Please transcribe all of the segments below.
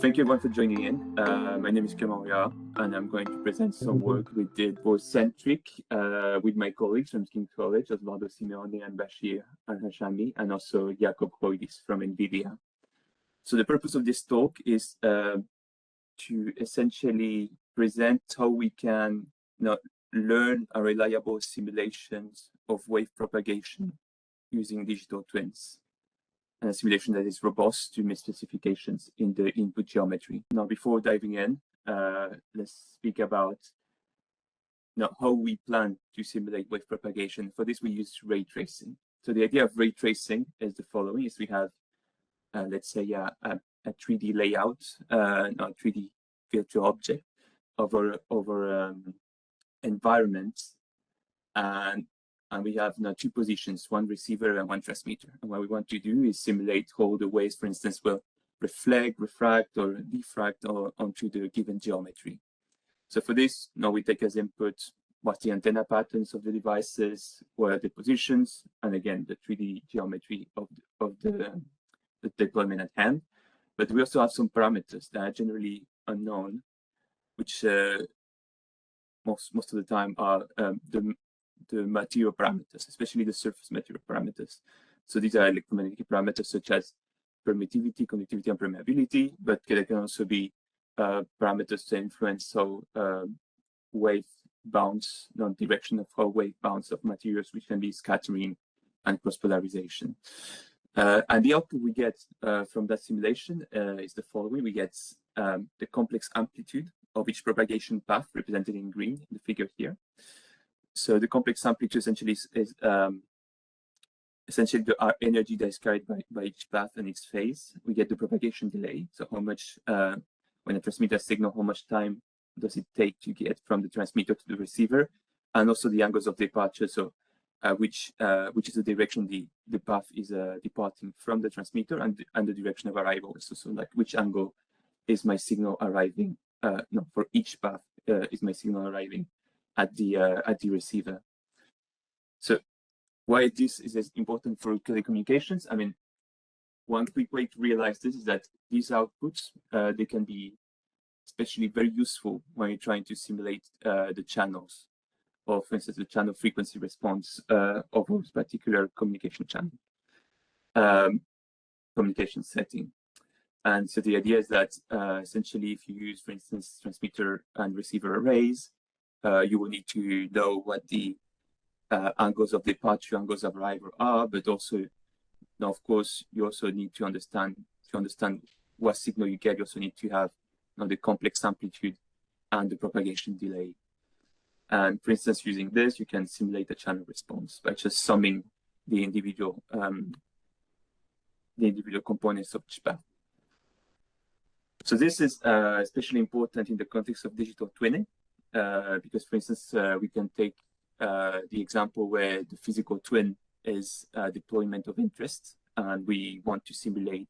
Thank you everyone for joining in. My name is Clement, and I'm going to present some work we did for CENTRIC with my colleagues from King's College, Osvaldo Simeone and Bashir Al-Hashami, and also Jakob Hoydis from NVIDIA. So the purpose of this talk is to essentially present how we can learn a reliable simulations of wave propagation using digital twins, and a simulation that is robust to meet specifications in the input geometry. Now, before diving in, let's speak about how we plan to simulate wave propagation. For this, we use ray tracing. So the idea of ray tracing is the following: is we have, let's say, a 3D layout, a 3D virtual object over environments, and we have now two positions, one receiver and one transmitter. And what we want to do is simulate how the waves, for instance, will reflect, refract, or diffract onto the given geometry. So for this, now we take as input what's the antenna patterns of the devices, what are the positions, and again, the 3D geometry of the deployment at hand. But we also have some parameters that are generally unknown, which most of the time are the material parameters, especially the surface material parameters. So these are electromagnetic parameters such as permittivity, conductivity, and permeability, but they can also be parameters to influence how wave bounce, direction of how wave bounce of materials, which can be scattering and cross-polarization. And the output we get from that simulation is the following. We get the complex amplitude of each propagation path represented in green in the figure here. So the complex amplitude essentially is essentially the energy that is carried by each path and its phase. We get the propagation delay, so how much, when a transmitter signal, how much time does it take to get from the transmitter to the receiver, and also the angles of departure, so which is the direction the path is departing from the transmitter, and the direction of arrival. So like which angle is my signal arriving, for each path is my signal arriving at the receiver. So why this is important for telecommunications? I mean, one quick way to realize this is that these outputs, they can be especially very useful when you're trying to simulate the channels, or for instance, the channel frequency response of a particular communication channel, communication setting. And so the idea is that essentially, if you use, for instance, transmitter and receiver arrays, you will need to know what the angles of departure, angles of arrival are, but also, now of course, you also need to understand what signal you get. You also need to have the complex amplitude and the propagation delay. And for instance, using this, you can simulate a channel response by just summing the individual components of each path. So this is especially important in the context of digital twinning, because, for instance, we can take the example where the physical twin is deployment of interest, and we want to simulate,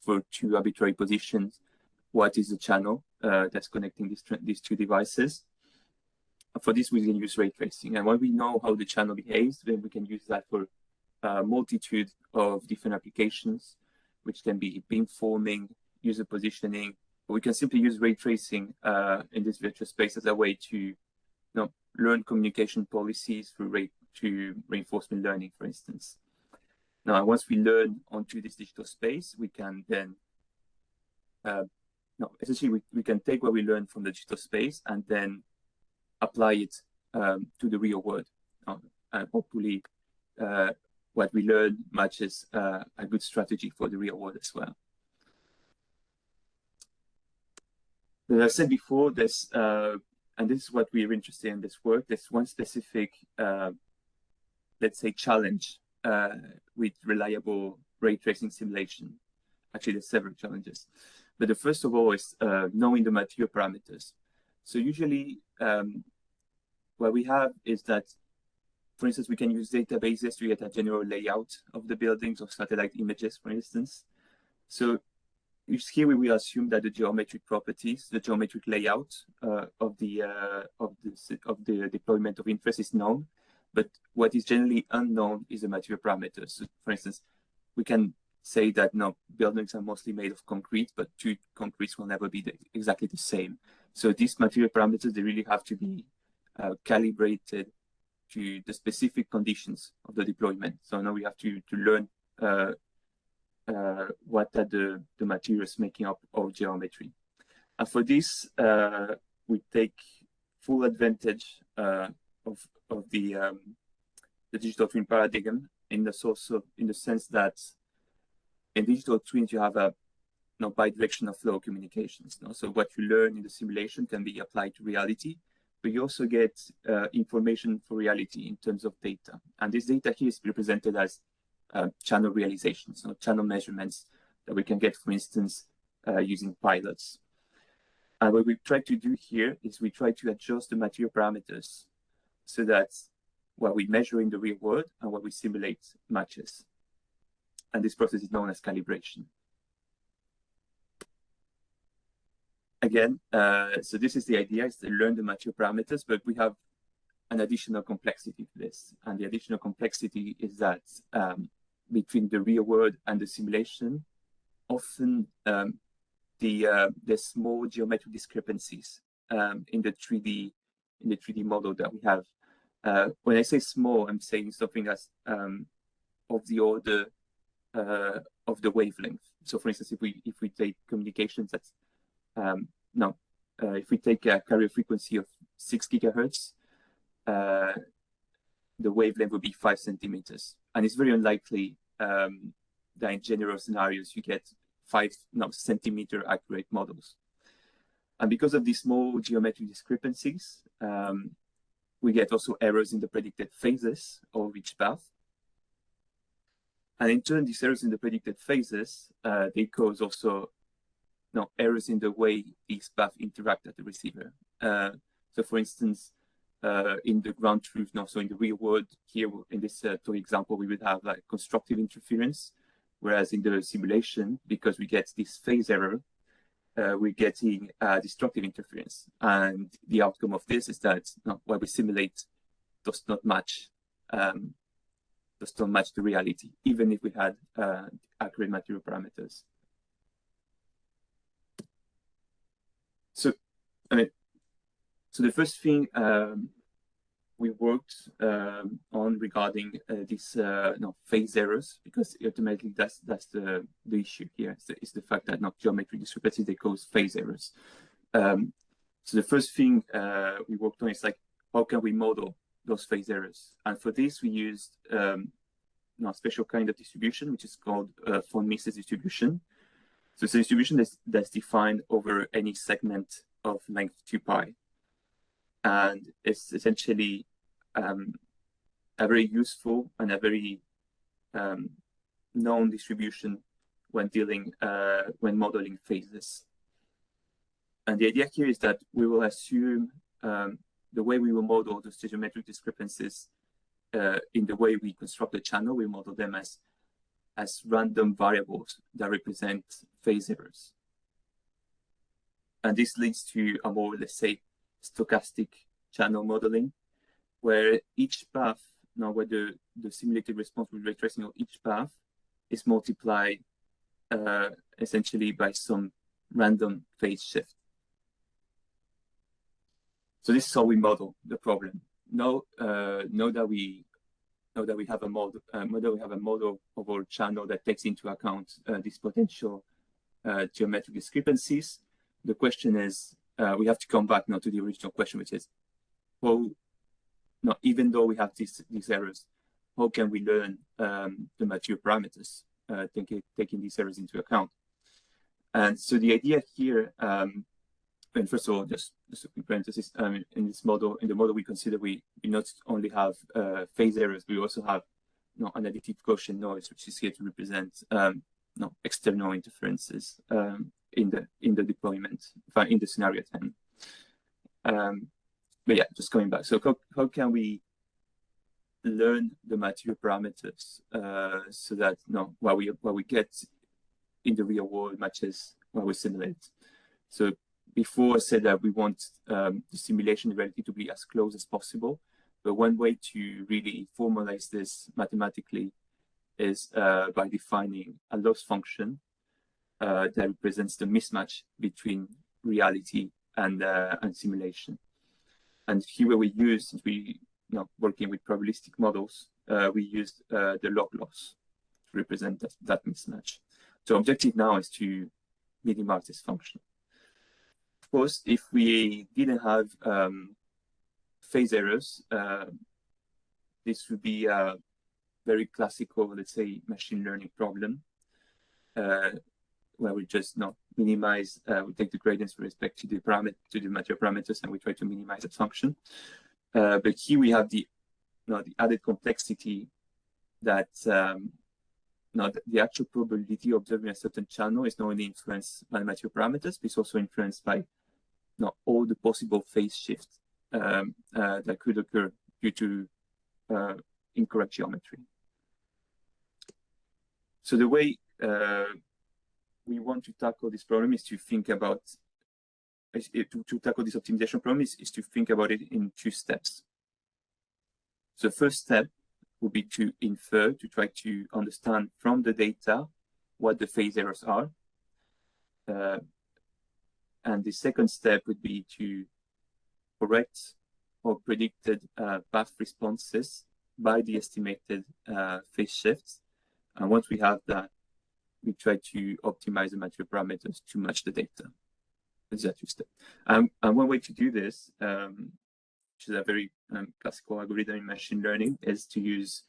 for two arbitrary positions, what is the channel that's connecting these two devices. For this, we can use ray tracing, and when we know how the channel behaves, then we can use that for a multitude of different applications, which can be beamforming, user positioning. We can simply use ray tracing in this virtual space as a way to learn communication policies through reinforcement learning, for instance. Now, once we learn onto this digital space, we can then, essentially, we can take what we learned from the digital space and then apply it to the real world. And hopefully, what we learn matches a good strategy for the real world as well. As I said before, there's, and this is what we're interested in this work, there's one specific, let's say, challenge with reliable ray tracing simulation. Actually, there's several challenges. But the first of all is knowing the material parameters. So usually, what we have is that, for instance, we can use databases to get a general layout of the buildings or satellite images, for instance. So here we will assume that the geometric properties, the geometric layout of the deployment of interest is known, but what is generally unknown is the material parameters. So for instance, we can say that no, buildings are mostly made of concrete, but two concretes will never be exactly the same. So these material parameters, they really have to be calibrated to the specific conditions of the deployment. So now we have to learn what are the materials making up our geometry. And for this, we take full advantage of the digital twin paradigm in the sense that in digital twins you have a bidirectional flow of communications. So what you learn in the simulation can be applied to reality, but you also get information for reality in terms of data. And this data here is represented as channel realizations, channel measurements that we can get, for instance, using pilots. And what we try to do here is we try to adjust the material parameters so that what we measure in the real world and what we simulate matches. And this process is known as calibration. Again, so this is the idea, is to learn the material parameters, but we have an additional complexity to this. And the additional complexity is that between the real world and the simulation, often there's small geometric discrepancies in the 3D model that we have. When I say small, I'm saying something that's of the order of the wavelength. So, for instance, if we take communications that's if we take a carrier frequency of 6 gigahertz, the wavelength would be 5 centimeters, and it's very unlikely that in general scenarios you get 5 centimeter accurate models. And because of these small geometric discrepancies, we get also errors in the predicted phases of each path. And in turn, these errors in the predicted phases, they cause also errors in the way these paths interact at the receiver. So for instance, in the ground truth, so in the real world here, in this toy example, we would have like constructive interference, whereas in the simulation, because we get this phase error, we're getting destructive interference. And the outcome of this is that what we simulate does not match the reality, even if we had accurate material parameters. So, so the first thing we worked on regarding these phase errors, because ultimately that's the issue here. Is the fact that geometric discrepancies, they cause phase errors. So the first thing we worked on is like, how can we model those phase errors? And for this, we used a special kind of distribution, which is called von Mises distribution. So it's a distribution that's defined over any segment of length 2 pi. And it's essentially a very useful and a very known distribution when modeling phases. And the idea here is that we will assume the way we will model those geometric discrepancies in the way we construct the channel, we model them as random variables that represent phase errors. And this leads to a more, let's say, stochastic channel modeling, where each path, where the simulated response with ray tracing of each path is multiplied essentially by some random phase shift. So this is how we model the problem. Now that we have a model of our channel that takes into account these potential geometric discrepancies, the question is, we have to come back now to the original question, which is, well, even though we have these errors, how can we learn the material parameters, taking these errors into account? And so the idea here, and first of all, just a quick parenthesis, in this model, in the model we consider, we not only have phase errors, we also have an additive Gaussian noise, which is here to represent external interferences in the deployment, in the scenario 10. But yeah, just coming back. So how can we learn the material parameters so that what we get in the real world matches what we simulate? So before I said that we want the simulation reality to be as close as possible, but one way to really formalize this mathematically is by defining a loss function that represents the mismatch between reality and simulation. And here we use, since we working with probabilistic models, we used the log loss to represent that mismatch. So objective now is to minimize this function. Of course, if we didn't have phase errors, this would be a very classical, let's say, machine learning problem, where we just minimize, we take the gradients with respect to the material parameters, and we try to minimize that function. But here we have the added complexity that the actual probability of observing a certain channel is not only influenced by the material parameters, but it's also influenced by all the possible phase shifts that could occur due to incorrect geometry. So the way we want to tackle this problem is to think about, to tackle this optimization problem is to think about it in 2 steps. So the first step would be to infer, to try to understand from the data what the phase errors are. And the second step would be to correct or predicted path responses by the estimated phase shifts. And once we have that, we try to optimize the material parameters to match the data. These are 2 steps. And one way to do this, which is a very classical algorithm in machine learning, is to use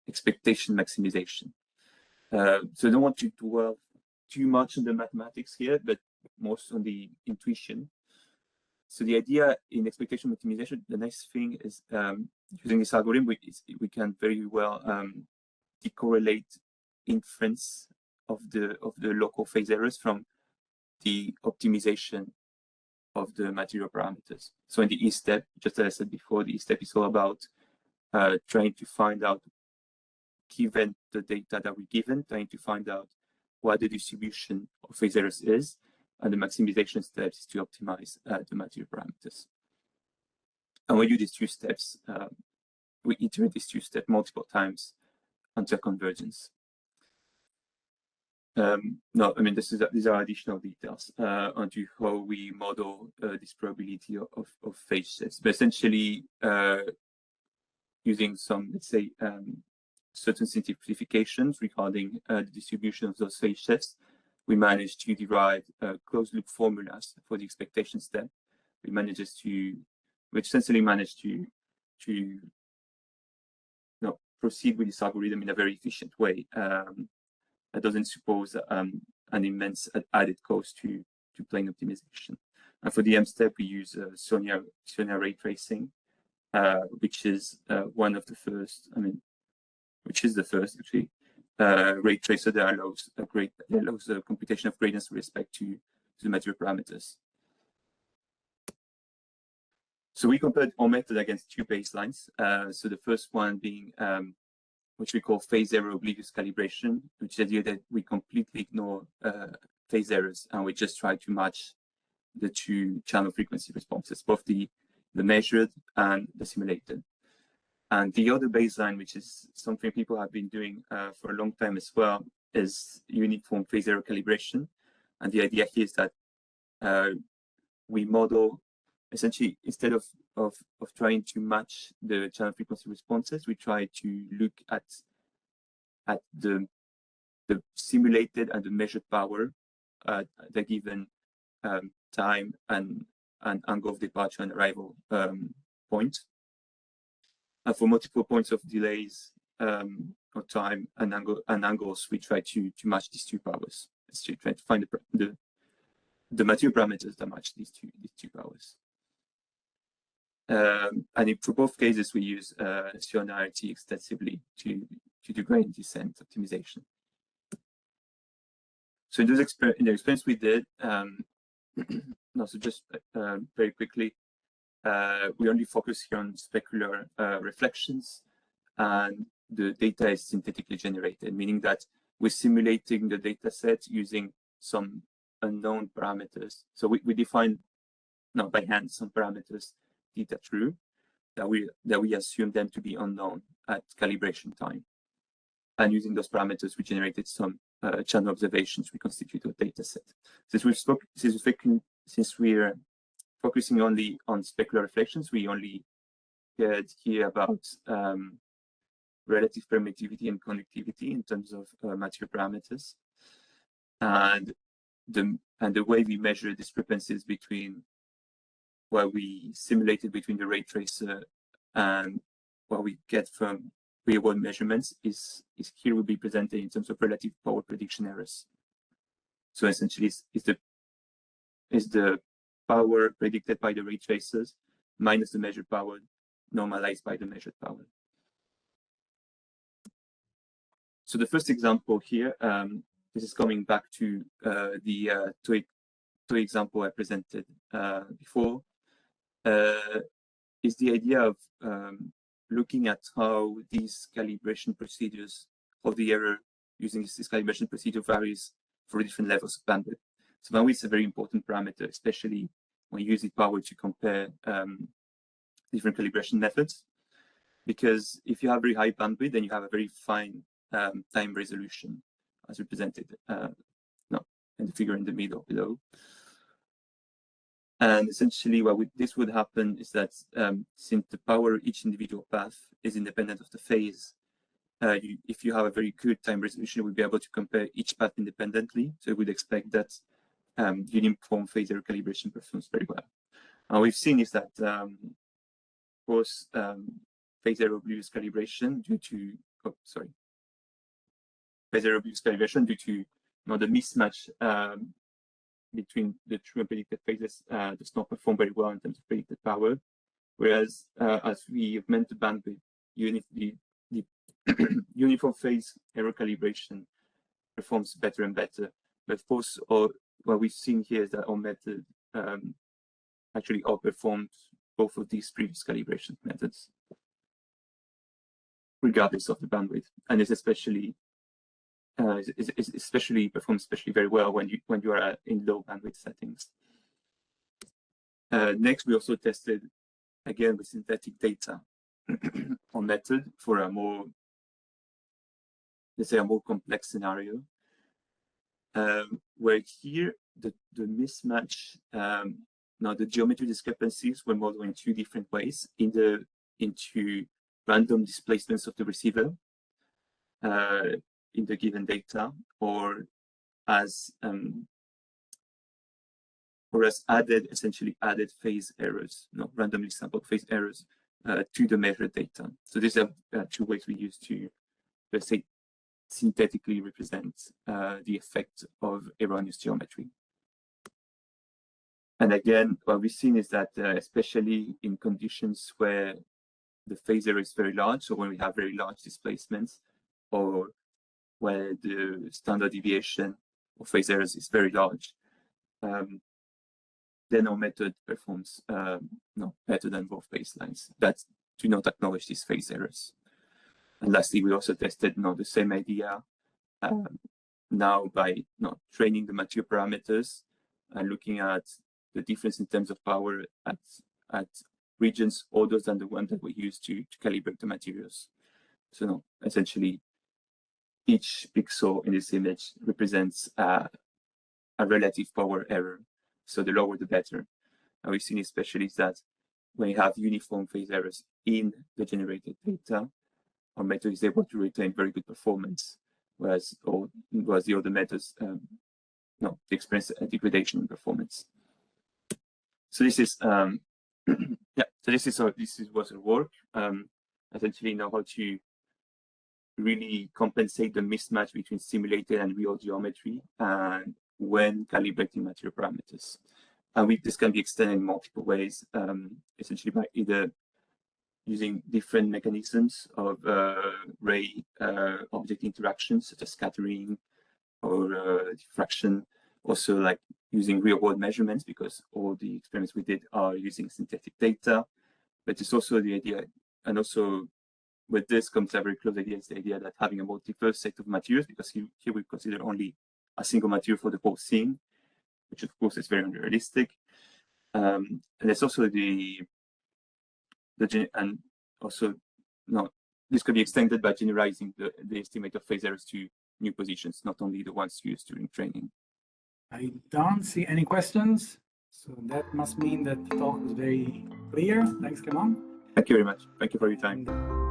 expectation maximization. So I don't want to dwell too much on the mathematics here, but most on the intuition. So the idea in expectation maximization, the nice thing is using this algorithm, we can very well decorrelate inference of the local phase errors from the optimization of the material parameters. So in the E step, just as I said before, the E step is all about trying to find out, given the data that we're given, trying to find out what the distribution of phase errors is, and the maximization steps is to optimize the material parameters. And we do these 2 steps, we iterate these 2 steps multiple times until convergence. No, I mean, these are additional details onto how we model this probability of phase shifts. But essentially, using some, let's say, certain simplifications regarding the distribution of those phase shifts, we managed to derive closed-loop formulas for the expectation step. We essentially managed to proceed with this algorithm in a very efficient way. That doesn't suppose an immense added cost to plane optimization. And for the M step, we use Sonia ray tracing, which is one of the first, which is the first actually, ray tracer that allows a computation of gradients with respect to the material parameters. So we compared our method against 2 baselines. So the first one being which we call phase error oblivious calibration, which is the idea that we completely ignore phase errors and we just try to match the 2 channel frequency responses, both the measured and the simulated. And the other baseline, which is something people have been doing for a long time as well, is uniform phase error calibration. And the idea here is that we model, essentially, instead of trying to match the channel frequency responses, we try to look at the simulated and the measured power at the given time and angle of departure and arrival point. And for multiple points of delays or time and angles, we try to match these 2 powers. So try to find the material parameters that match these two powers. And for both cases, we use CNRT extensively to do gradient descent optimization. So in the experiments we did, so just very quickly, we only focus here on specular reflections, and the data is synthetically generated, meaning that we're simulating the data set using some unknown parameters. So we define by hand some parameters, theta true, that we assume them to be unknown at calibration time. And using those parameters, we generated some channel observations, we constitute a data set. Since we're focusing only on specular reflections, we only cared here about relative permittivity and conductivity in terms of material parameters. And the way we measure discrepancies between what we simulated between the ray tracer and what we get from real-world measurements is here will be presented in terms of relative power prediction errors. So essentially, is the power predicted by the ray tracers minus the measured power normalized by the measured power. So the first example here, this is coming back to the two example I presented before, is the idea of looking at how these calibration procedures, how the error using this calibration procedure varies for different levels of bandwidth. So bandwidth is a very important parameter, especially when you use the power to compare different calibration methods. Because if you have very high bandwidth, then you have a very fine time resolution, as represented in the figure in the middle below. And essentially, this would happen is that since the power of each individual path is independent of the phase, if you have a very good time resolution, you will be able to compare each path independently. So you would expect that uniform phase error calibration performs very well. And we've seen is that phase error oblivious calibration due to phase error oblivious calibration due to the mismatch between the true and predicted phases does not perform very well in terms of predicted power, whereas as we augment the bandwidth, the uniform phase error calibration performs better and better. But of course, what we've seen here is that our method actually outperformed both of these previous calibration methods, regardless of the bandwidth, and it's especially performs especially very well when you are in low bandwidth settings. Next, we also tested again with synthetic data our method for a more, let's say, a more complex scenario, where here the mismatch, now the geometry discrepancies were modeled in two different ways: into random displacements of the receiver in the given data, or as essentially added phase errors, randomly sampled phase errors to the measured data. So these are two ways we use to, let's say, synthetically represent the effect of erroneous geometry. And again, what we've seen is that especially in conditions where the phase error is very large, so when we have very large displacements, or where the standard deviation of phase errors is very large, then our method performs better than both baselines that do not acknowledge these phase errors. And lastly, we also tested the same idea now by training the material parameters and looking at the difference in terms of power at regions other than the one that we use to calibrate the materials. So essentially, each pixel in this image represents a relative power error. So the lower, the better. And we've seen especially that when you have uniform phase errors in the generated data, our method is able to retain very good performance, whereas the other methods they experience a degradation in performance. So this is yeah. So this was our work. Essentially, know how to really compensate the mismatch between simulated and real geometry and when calibrating material parameters. And this can be extended in multiple ways, essentially by either using different mechanisms of ray object interactions, such as scattering or diffraction, also like using real-world measurements, because all the experiments we did are using synthetic data. But it's also the idea, and also with this comes a very close idea, is the idea that having a multiverse set of materials, because here we consider only a single material for the whole scene, which of course is very unrealistic. And there's also the this could be extended by generalizing the estimate of phase errors to new positions, not only the ones used during training. I don't see any questions, so that must mean that the talk was very clear. Thanks, Clement. Thank you very much. Thank you for your time.